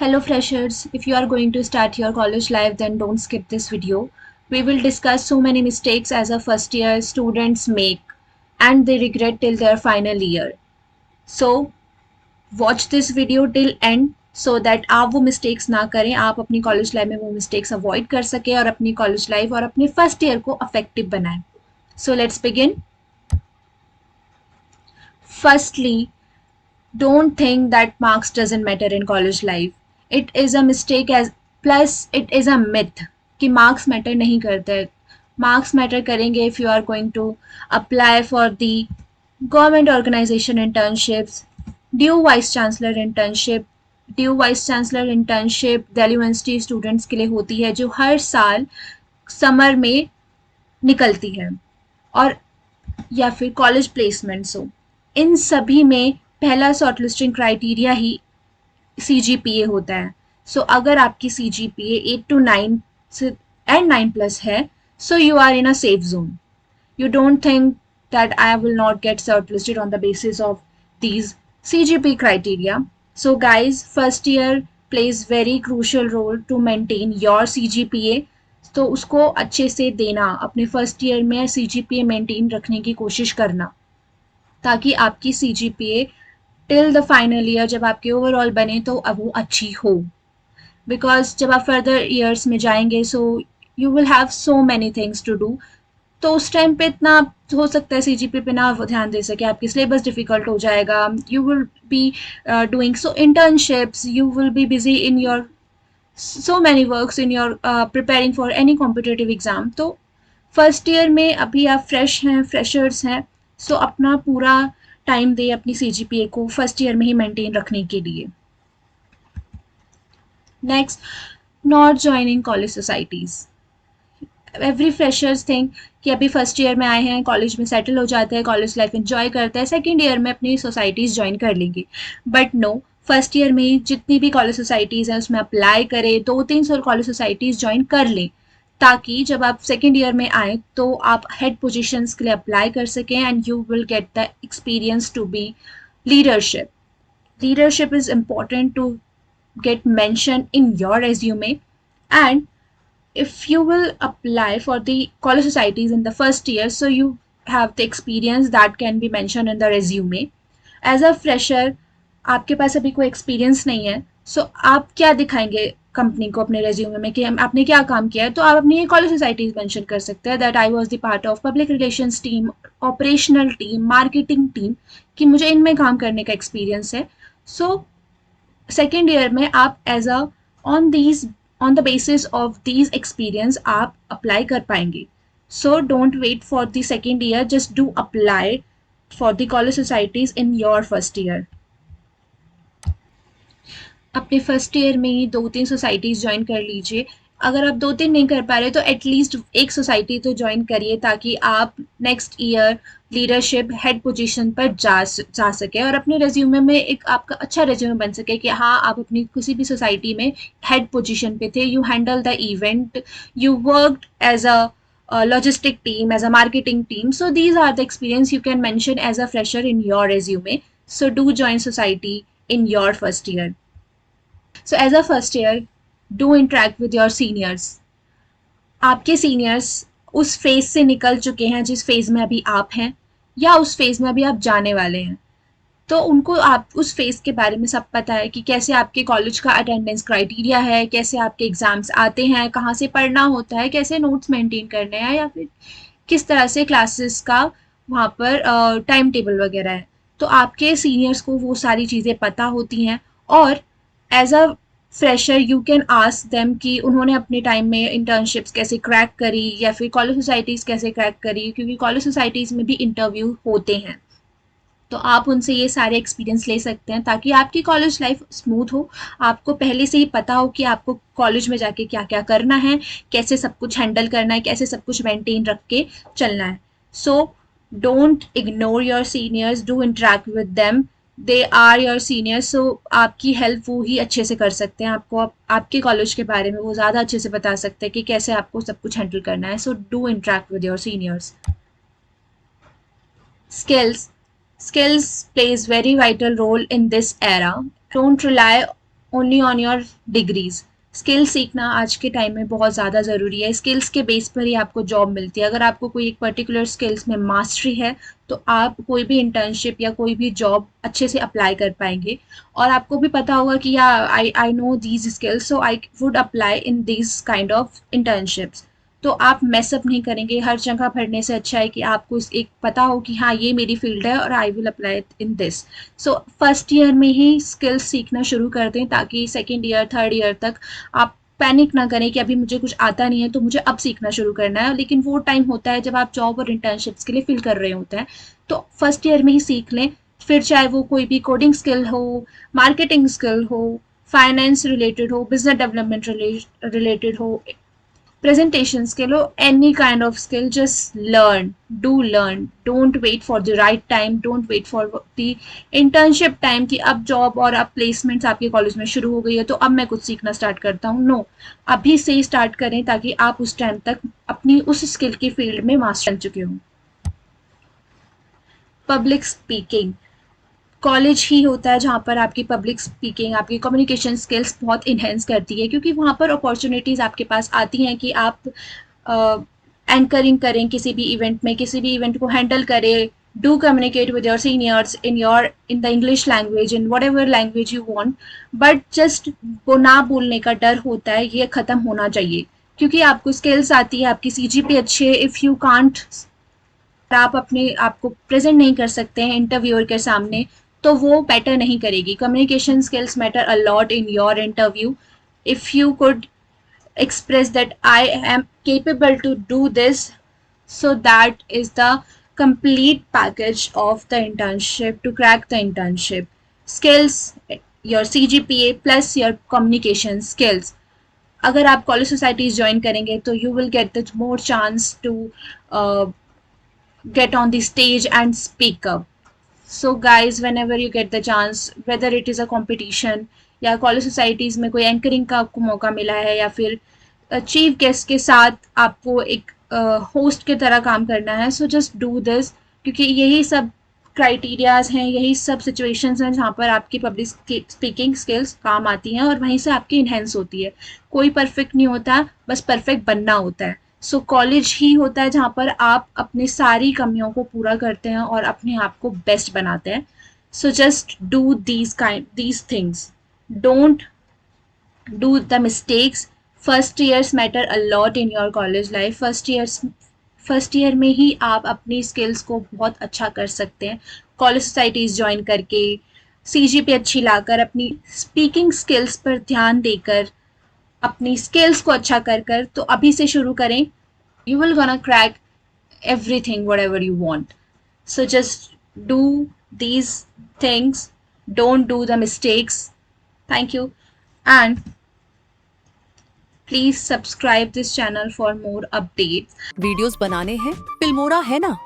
Hello freshers, if you are going to start your college life then don't skip this video. We will discuss so many mistakes as a first year students make and they regret till their final year. So watch this video till end so that आप वो mistakes ना करें, आप अपनी college life में वो mistakes avoid कर सकें और अपनी college life और अपने first year को effective बनाएं. So let's begin. Firstly, don't think that marks doesn't matter in college life. It is a mistake as plus it is a myth कि marks matter नहीं करते. Marks matter करेंगे if you are going to apply for the government organization internships, due vice chancellor internship. Due vice chancellor internship Delhi university students के लिए होती है जो हर साल समर में निकलती है और या फिर कॉलेज प्लेसमेंट्स हो. इन सभी में पहला शॉर्टलिस्टिंग क्राइटेरिया ही CGPA होता है. सो अगर आपकी CGPA 8 to 9 एंड 9+ है, so you are in a safe zone. You don't think that I will not get shortlisted on the basis of these CGPA criteria. So guys, first year plays very crucial role to maintain your CGPA. तो उसको अच्छे से देना, अपने first year में CGPA maintain रखने की कोशिश करना ताकि आपकी CGPA till the final year जब आपके ओवरऑल बने तो अब वो अच्छी हो. बिकॉज जब आप फर्दर ईयर्स में जाएंगे so you will have so many things to do. तो उस टाइम पे इतना हो सकता है CGPA पे ना ध्यान दे सके, आपकी सिलेबस डिफिकल्ट हो जाएगा. You will be doing so internships, you will be busy in your so many works in your preparing for any competitive exam. तो फर्स्ट ईयर में अभी आप फ्रेश हैं, फ्रेशर्स हैं, सो अपना पूरा टाइम दे अपनी CGPA को फर्स्ट ईयर में ही मेंटेन रखने के लिए. Next, not joining college societies. Every freshers think कि अभी फर्स्ट ईयर में आए हैं, कॉलेज में सेटल हो जाते हैं, कॉलेज लाइफ एंजॉय करते हैं, सेकेंड ईयर में अपनी सोसाइटीज़ ज्वाइन कर लेंगे. बट नो, फर्स्ट ईयर में ही जितनी भी कॉलेज सोसाइटीज़ हैं उसमें अप्लाई करें, 2-3 कॉलेज सोसाइटीज़ ज्वाइन कर लें ताकि जब आप सेकेंड ईयर में आए तो आप हेड पोजीशंस के लिए अप्लाई कर सकें and you will get the experience to be leadership. Leadership is important to get mentioned in your resume, and if you will apply for the college societies in the first year, so you have the experience that can be mentioned in the resume. As a fresher, आपके पास अभी कोई experience नहीं है, सो आप क्या दिखाएंगे company को अपने रेज्यूमे में कि आपने क्या काम किया है. तो आप अपनी कॉलेज सोसाइटीज मेंशन कर सकते हैं that I was the part of public relations team, operational team, marketing team, कि मुझे इनमें काम करने का एक्सपीरियंस है. सो सेकेंड ईयर में आप as a on the basis of these experience आप अप्लाई कर पाएंगे. So don't wait for the second year, just do apply for the college societies in your first year. अपने first year में ही 2-3 societies join कर लीजिए. अगर आप 2-3 नहीं कर पा रहे तो एटलीस्ट एक सोसाइटी तो ज्वाइन करिए ताकि आप next year leadership head position पर जा सके और अपने रेज्यूमे में एक आपका अच्छा रेज्यूमे बन सके कि हाँ, आप अपनी किसी भी सोसाइटी में हेड पोजीशन पे थे, you handle the event, you worked as a logistic team, as a marketing team. So these are the experience you can mention as a fresher in your resume. So do join society in your first year. So as a first year, do interact with your seniors. आपके seniors उस phase से निकल चुके हैं जिस phase में अभी आप हैं या उस फेज में अभी आप जाने वाले हैं, तो उनको आप उस फेज के बारे में सब पता है कि कैसे आपके कॉलेज का अटेंडेंस क्राइटेरिया है, कैसे आपके एग्जाम्स आते हैं, कहाँ से पढ़ना होता है, कैसे नोट्स मेंटेन करने हैं या फिर किस तरह से क्लासेस का वहाँ पर टाइम टेबल वगैरह है. तो आपके सीनियर्स को वो सारी चीज़ें पता होती हैं और as a fresher you can ask them कि उन्होंने अपने टाइम में इंटर्नशिप्स कैसे क्रैक करी या फिर कॉलेज सोसाइटीज़ कैसे क्रैक करी, क्योंकि कॉलेज सोसाइटीज़ में भी इंटरव्यू होते हैं. तो आप उनसे ये सारे एक्सपीरियंस ले सकते हैं ताकि आपकी कॉलेज लाइफ स्मूथ हो. आपको पहले से ही पता हो कि आपको कॉलेज में जाके क्या क्या करना है, कैसे सब कुछ हैंडल करना है, कैसे सब कुछ मेंटेन रख के चलना है. So don't ignore your seniors, do interact with them, they are your seniors. So आपकी हेल्प वो ही अच्छे से कर सकते हैं. आपको आपके कॉलेज के बारे में वो ज़्यादा अच्छे से बता सकते हैं कि कैसे आपको सब कुछ हैंडल करना है. So do interact with your seniors. Skills plays very vital role in this era. Don't rely only on your degrees. Skill सीखना आज के टाइम में बहुत ज़्यादा ज़रूरी है। स्किल्स के बेस पर ही आपको जॉब मिलती है। अगर आपको कोई एक पर्टिकुलर स्किल्स में मास्टरी है तो आप कोई भी इंटर्नशिप या कोई भी जॉब अच्छे से अप्लाई कर पाएंगे। और आपको भी पता होगा कि या I know these skills so I would apply in these kind of internships. तो आप मेसअप नहीं करेंगे। हर जगह भरने से अच्छा है कि आपको एक पता हो कि हाँ ये मेरी फील्ड है और I will apply in this. So first year में ही स्किल्स सीखना शुरू कर दें ताकि सेकेंड ईयर थर्ड ईयर तक आप पैनिक ना करें कि अभी मुझे कुछ आता नहीं है तो मुझे अब सीखना शुरू करना है। लेकिन वो टाइम होता है जब आप जॉब और इंटर्नशिप्स के लिए फिल कर रहे होते हैं। तो फर्स्ट ईयर में ही सीख लें। फिर चाहे वो कोई भी कोडिंग स्किल हो, मार्केटिंग स्किल हो, फाइनेंस रिलेटेड हो, बिजनेस डेवलपमेंट रिलेटेड हो, presentation skill or any kind of skill, just learn, don't wait for the right time, don't wait for the internship time कि अब जॉब और अब placements आपके college में शुरू हो गई है तो अब मैं कुछ सीखना स्टार्ट करता हूँ। नो, अभी से ही स्टार्ट करें ताकि आप उस टाइम तक अपनी उस स्किल की फील्ड में मास्टर बन चुके हों। पब्लिक स्पीकिंग कॉलेज ही होता है जहाँ पर आपकी पब्लिक स्पीकिंग, आपकी कम्युनिकेशन स्किल्स बहुत इन्हेंस करती है, क्योंकि वहाँ पर अपॉर्चुनिटीज़ आपके पास आती हैं कि आप एंकरिंग करें किसी भी इवेंट में, किसी भी इवेंट को हैंडल करें। Do communicate with your seniors in the English language, in what ever language you want. But just वो ना बोलने का डर होता है, ये ख़त्म होना चाहिए। क्योंकि आपको स्किल्स आती है, आपकी CGP अच्छी है, इफ़ यू कांट, आप अपने आप को प्रेजेंट नहीं कर सकते हैं इंटरव्यूअर के सामने, तो वो बेटर नहीं करेगी। Communication skills matter a lot in your interview. If you could express that I am capable to do this, so that is the complete package of the internship to crack the internship. Skills, your CGPA plus your communication skills. अगर आप college societies join करेंगे तो you will get the more chance to get on the stage and speak up. So guys, whenever you get the chance, whether it is a competition या college societies में कोई anchoring का आपको मौका मिला है या फिर चीफ गेस्ट के साथ आपको एक होस्ट की तरह काम करना है, सो जस्ट डू दिस। क्योंकि यही सब क्राइटेरियाज हैं, यही सब सिचुएशंस हैं जहाँ पर आपकी पब्लिक स्पीकिंग स्किल्स काम आती हैं और वहीं से आपकी इन्हेंस होती है। कोई परफेक्ट नहीं होता, बस परफेक्ट बनना होता है। सो कॉलेज ही होता है जहाँ पर आप अपनी सारी कमियों को पूरा करते हैं और अपने आप को बेस्ट बनाते हैं। So just do these things, don't do the mistakes. First years matter a lot in your college life. First year में ही आप अपनी स्किल्स को बहुत अच्छा कर सकते हैं कॉलेज सोसाइटीज़ ज्वाइन करके, CGP अच्छी लाकर, अपनी स्पीकिंग स्किल्स पर ध्यान देकर, अपनी स्किल्स को अच्छा कर कर। तो अभी से शुरू करें। You will gonna crack everything whatever you want. So just do these things, don't do the mistakes. Thank you, and please subscribe this channel for more updates. Videos बनाने हैं, फिल्मोरा है ना।